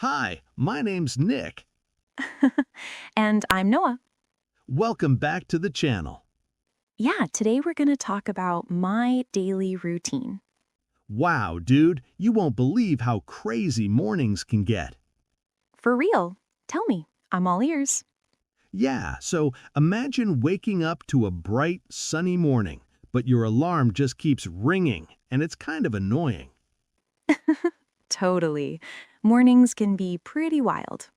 Hi, my name's Nick. And I'm Noah. Welcome back to the channel. Yeah, today we're going to talk about my daily routine. Wow, dude, you won't believe how crazy mornings can get. For real. Tell me. I'm all ears. Yeah, so imagine waking up to a bright, sunny morning, but your alarm just keeps ringing, and it's kind of annoying. Totally. Mornings can be pretty wild.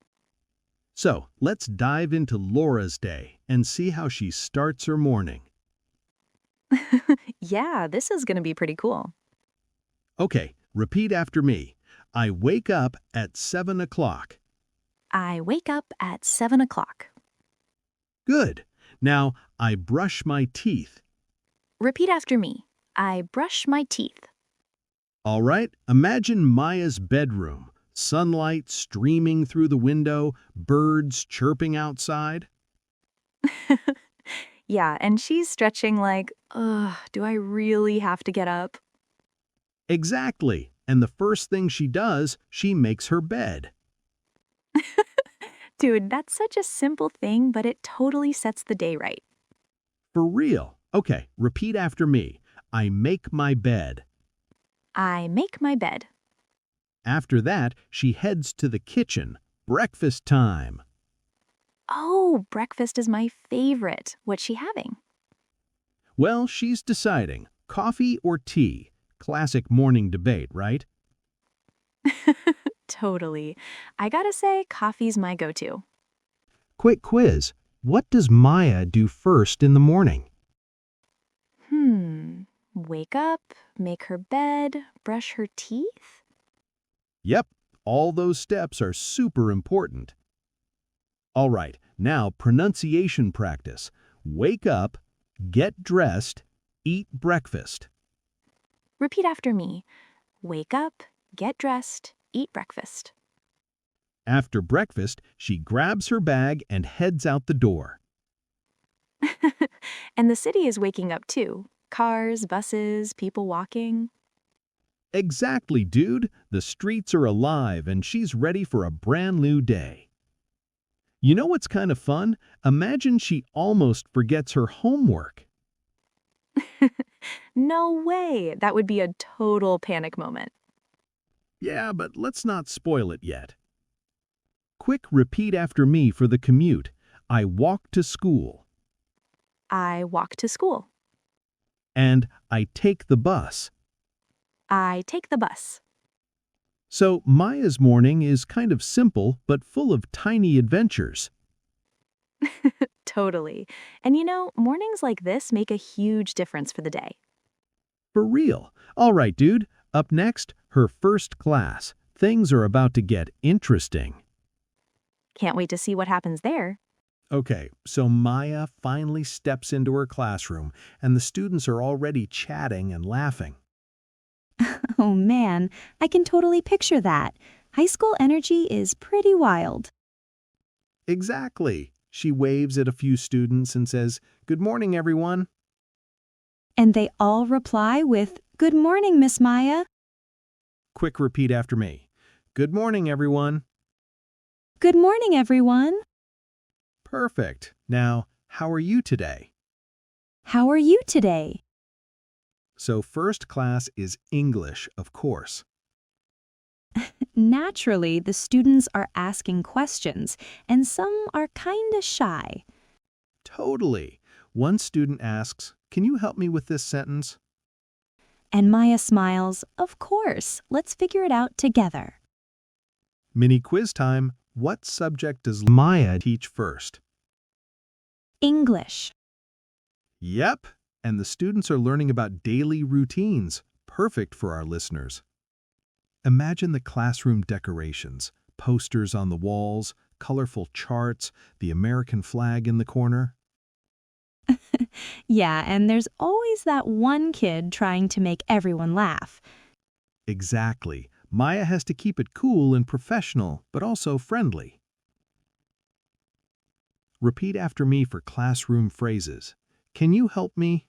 So let's dive into Laura's day and see how she starts her morning. Yeah, this is going to be pretty cool. Okay, repeat after me. I wake up at 7 o'clock. I wake up at 7 o'clock. Good. Now, I brush my teeth. Repeat after me. I brush my teeth. All right, imagine Maya's bedroom. Sunlight streaming through the window, birds chirping outside. Yeah, and she's stretching like, ugh, do I really have to get up? Exactly. And the first thing she does, she makes her bed. Dude, that's such a simple thing, but it totally sets the day right. For real. Okay, repeat after me. I make my bed. I make my bed. After that, she heads to the kitchen. Breakfast time. Oh, breakfast is my favorite. What's she having? Well, she's deciding. Coffee or tea? Classic morning debate, right? Totally. I gotta say, coffee's my go-to. Quick quiz. What does Maya do first in the morning? Wake up, make her bed, brush her teeth? Yep, all those steps are super important. All right, now pronunciation practice. Wake up, get dressed, eat breakfast. Repeat after me. Wake up, get dressed, eat breakfast. After breakfast, she grabs her bag and heads out the door. And the city is waking up too. Cars, buses, people walking. Exactly, dude. The streets are alive and she's ready for a brand new day. You know what's kind of fun? Imagine she almost forgets her homework. No way! That would be a total panic moment. Yeah, but let's not spoil it yet. Quick repeat after me for the commute. I walk to school. I walk to school. And I take the bus. I take the bus. So Maya's morning is kind of simple, but full of tiny adventures. Totally. And you know, mornings like this make a huge difference for the day. For real. All right, dude. Up next, her first class. Things are about to get interesting. Can't wait to see what happens there. Okay, so Maya finally steps into her classroom, and the students are already chatting and laughing. Oh man, I can totally picture that. High school energy is pretty wild. Exactly. She waves at a few students and says, "Good morning, everyone." And they all reply with, "Good morning, Miss Maya." Quick repeat after me. "Good morning, everyone." Good morning, everyone. Perfect. Now, how are you today? How are you today? So first class is English, of course. Naturally, the students are asking questions, and some are kinda shy. Totally. One student asks, "Can you help me with this sentence?" And Maya smiles, "Of course, let's figure it out together." Mini quiz time. What subject does Maya teach first? English. Yep. And the students are learning about daily routines. Perfect for our listeners. Imagine the classroom decorations, posters on the walls, colorful charts, the American flag in the corner. Yeah, and there's always that one kid trying to make everyone laugh. Exactly. Maya has to keep it cool and professional, but also friendly. Repeat after me for classroom phrases. Can you help me?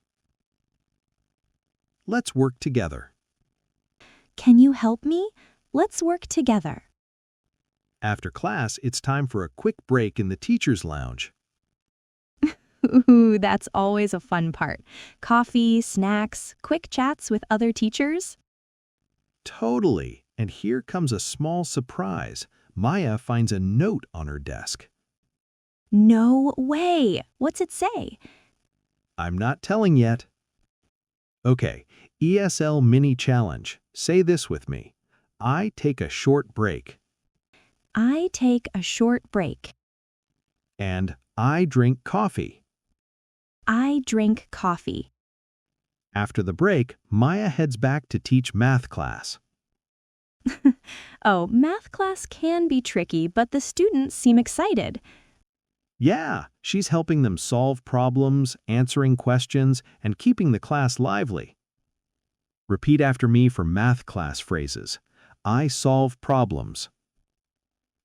Let's work together. Can you help me? Let's work together. After class, it's time for a quick break in the teacher's lounge. Ooh, that's always a fun part. Coffee, snacks, quick chats with other teachers. Totally. And here comes a small surprise. Maya finds a note on her desk. No way! What's it say? I'm not telling yet. Okay, ESL mini challenge. Say this with me. I take a short break. I take a short break. And I drink coffee. I drink coffee. After the break, Maya heads back to teach math class. Oh, math class can be tricky, but the students seem excited. Yeah, she's helping them solve problems, answering questions, and keeping the class lively. Repeat after me for math class phrases. I solve problems.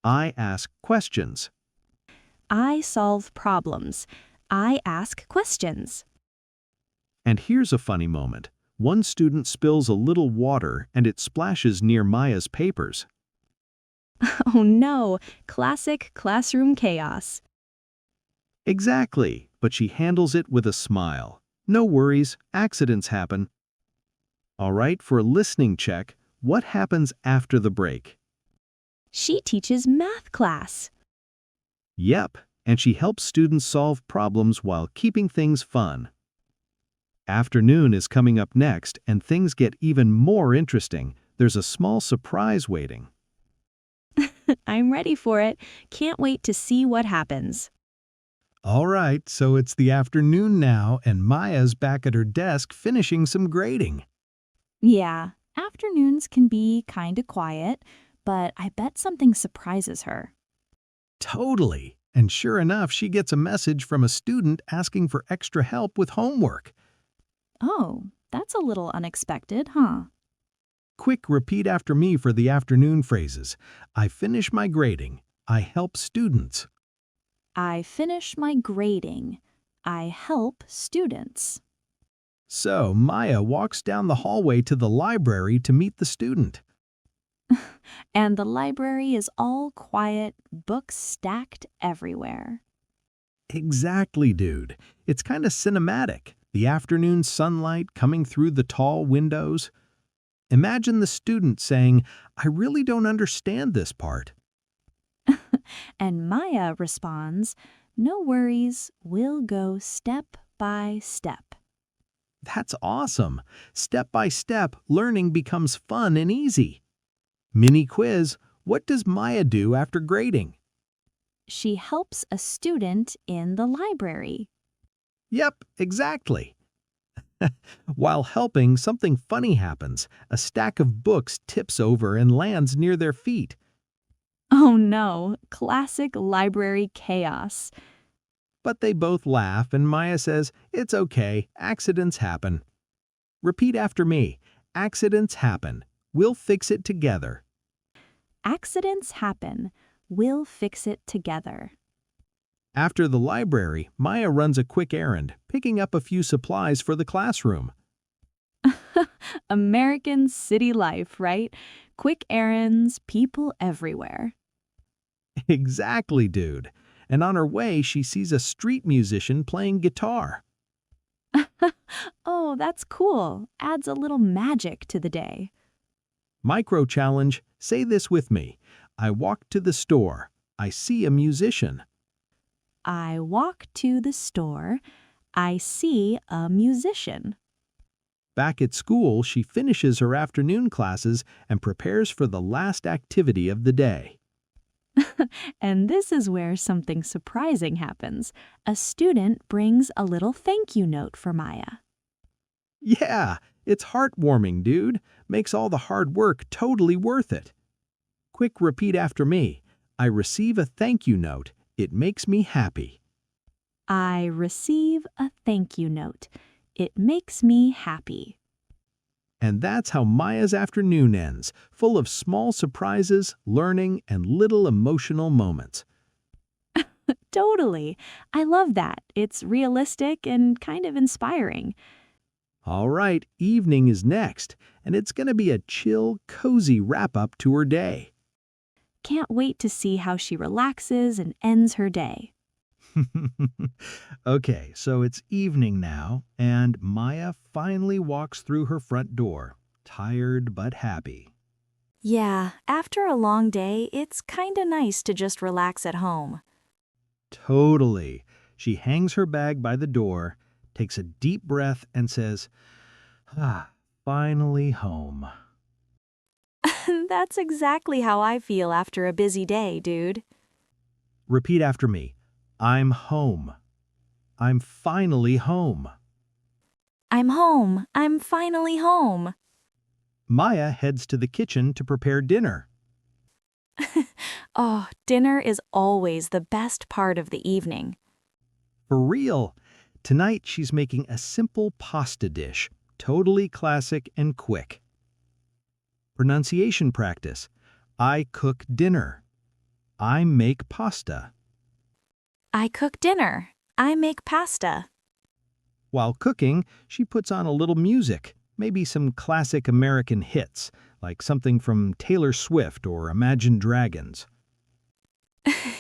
I ask questions. I solve problems. I ask questions. And here's a funny moment. One student spills a little water and it splashes near Maya's papers. Oh no, classic classroom chaos. Exactly, but she handles it with a smile. No worries, accidents happen. All right, for a listening check, what happens after the break? She teaches math class. Yep, and she helps students solve problems while keeping things fun. Afternoon is coming up next, and things get even more interesting. There's a small surprise waiting. I'm ready for it. Can't wait to see what happens. All right, so it's the afternoon now, and Maya's back at her desk finishing some grading. Yeah, afternoons can be kinda quiet, but I bet something surprises her. Totally. And sure enough, she gets a message from a student asking for extra help with homework. Oh, that's a little unexpected, huh? Quick repeat after me for the afternoon phrases. I finish my grading. I help students. I finish my grading. I help students. So, Maya walks down the hallway to the library to meet the student. And the library is all quiet, books stacked everywhere. Exactly, dude. It's kind of cinematic. The afternoon sunlight coming through the tall windows. Imagine the student saying, I really don't understand this part. And Maya responds, no worries, we'll go step by step. That's awesome. Step by step, learning becomes fun and easy. Mini quiz, what does Maya do after grading? She helps a student in the library. Yep, exactly. While helping, something funny happens. A stack of books tips over and lands near their feet. Oh no, classic library chaos. But they both laugh and Maya says, it's okay, accidents happen. Repeat after me. Accidents happen. We'll fix it together. Accidents happen. We'll fix it together. After the library, Maya runs a quick errand, picking up a few supplies for the classroom. American city life, right? Quick errands, people everywhere. Exactly, dude. And on her way, she sees a street musician playing guitar. Oh, that's cool. Adds a little magic to the day. Micro challenge, say this with me. I walk to the store. I see a musician. I walk to the store. I see a musician. Back at school, she finishes her afternoon classes and prepares for the last activity of the day. And this is where something surprising happens. A student brings a little thank you note for Maya. Yeah, it's heartwarming, dude. Makes all the hard work totally worth it. Quick repeat after me. I receive a thank you note. It makes me happy. I receive a thank you note. It makes me happy. And that's how Maya's afternoon ends, full of small surprises, learning, and little emotional moments. Totally. I love that. It's realistic and kind of inspiring. All right, evening is next, and it's going to be a chill, cozy wrap-up to her day. Can't wait to see how she relaxes and ends her day. Okay, so it's evening now, and Maya finally walks through her front door, tired but happy. Yeah, after a long day, it's kinda nice to just relax at home. Totally. She hangs her bag by the door, takes a deep breath, and says, "Ah, finally home." That's exactly how I feel after a busy day, dude. Repeat after me. I'm home. I'm finally home. I'm home. I'm finally home. Maya heads to the kitchen to prepare dinner. Oh, dinner is always the best part of the evening. For real. Tonight she's making a simple pasta dish, totally classic and quick. Pronunciation practice. I cook dinner. I make pasta. I cook dinner. I make pasta. While cooking, she puts on a little music, maybe some classic American hits, like something from Taylor Swift or Imagine Dragons.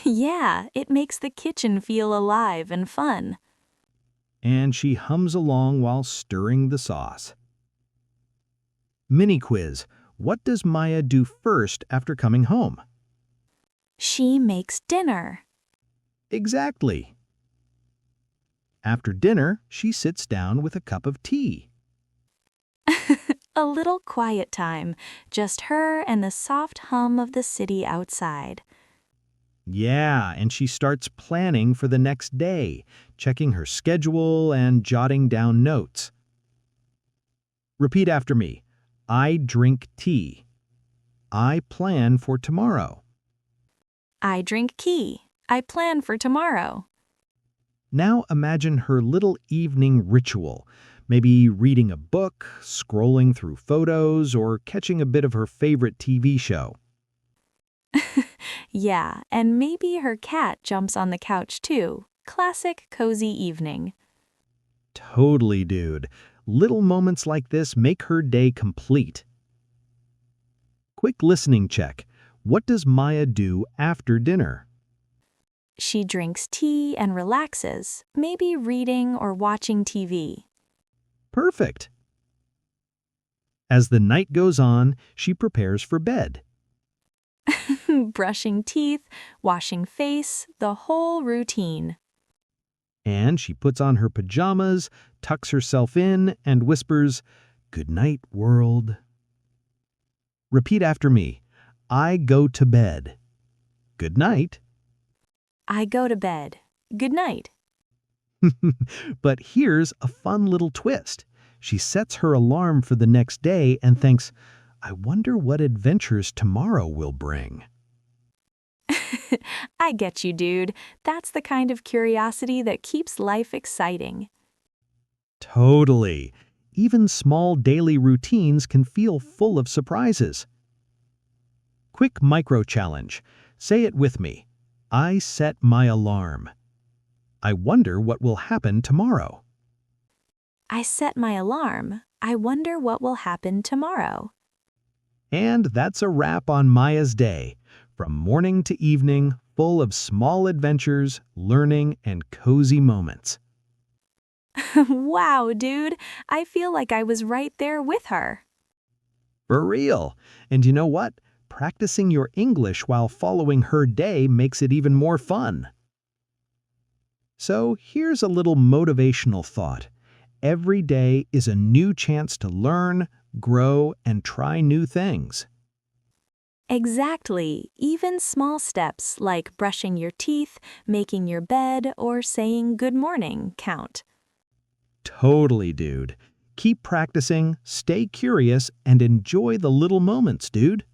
Yeah, it makes the kitchen feel alive and fun. And she hums along while stirring the sauce. Mini quiz. What does Maya do first after coming home? She makes dinner. Exactly. After dinner, she sits down with a cup of tea. A little quiet time, just her and the soft hum of the city outside. Yeah, and she starts planning for the next day, checking her schedule and jotting down notes. Repeat after me. I drink tea. I plan for tomorrow. I drink tea. I plan for tomorrow. Now imagine her little evening ritual, maybe reading a book, scrolling through photos, or catching a bit of her favorite TV show. Yeah, and maybe her cat jumps on the couch too. Classic cozy evening. Totally, dude. Little moments like this make her day complete. Quick listening check. What does Maya do after dinner? She drinks tea and relaxes, maybe reading or watching TV. Perfect. As the night goes on, she prepares for bed. Brushing teeth, washing face, the whole routine. And she puts on her pajamas, tucks herself in, and whispers, "Good night, world." Repeat after me. I go to bed. Good night. I go to bed. Good night. But here's a fun little twist. She sets her alarm for the next day and thinks, I wonder what adventures tomorrow will bring. I get you, dude. That's the kind of curiosity that keeps life exciting. Totally. Even small daily routines can feel full of surprises. Quick micro challenge. Say it with me. I set my alarm. I wonder what will happen tomorrow. I set my alarm. I wonder what will happen tomorrow. And that's a wrap on Maya's day. From morning to evening, full of small adventures, learning, and cozy moments. Wow, dude. I feel like I was right there with her. For real. And you know what? Practicing your English while following her day makes it even more fun. So here's a little motivational thought. Every day is a new chance to learn, grow, and try new things. Exactly. Even small steps like brushing your teeth, making your bed, or saying good morning count. Totally, dude. Keep practicing, stay curious, and enjoy the little moments, dude.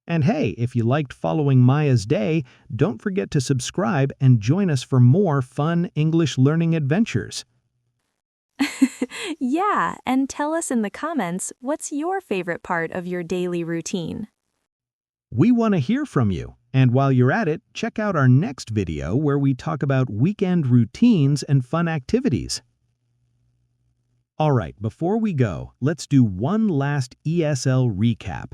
And hey, if you liked following Maya's day, don't forget to subscribe and join us for more fun English learning adventures. Yeah, and tell us in the comments what's your favorite part of your daily routine. We want to hear from you. And while you're at it, check out our next video where we talk about weekend routines and fun activities. All right, before we go, let's do one last ESL recap.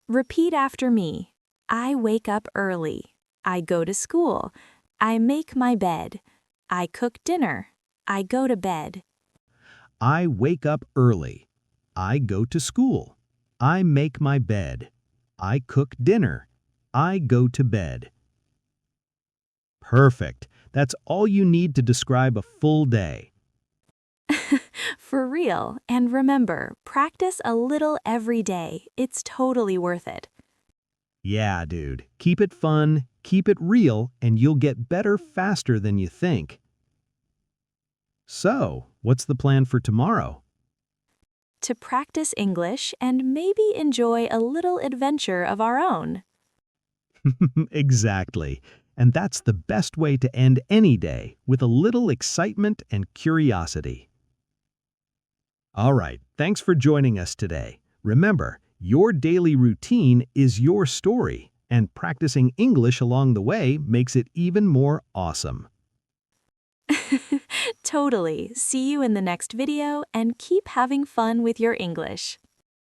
Repeat after me. I wake up early. I go to school. I make my bed. I cook dinner. I go to bed. I wake up early. I go to school. I make my bed. I cook dinner. I go to bed. Perfect. That's all you need to describe a full day. For real, and remember, practice a little every day. It's totally worth it. Yeah, dude. Keep it fun, keep it real, and you'll get better faster than you think. So, what's the plan for tomorrow? To practice English and maybe enjoy a little adventure of our own. Exactly. And that's the best way to end any day, with a little excitement and curiosity. All right, thanks for joining us today. Remember, your daily routine is your story, and practicing English along the way makes it even more awesome. Totally. See you in the next video and keep having fun with your English.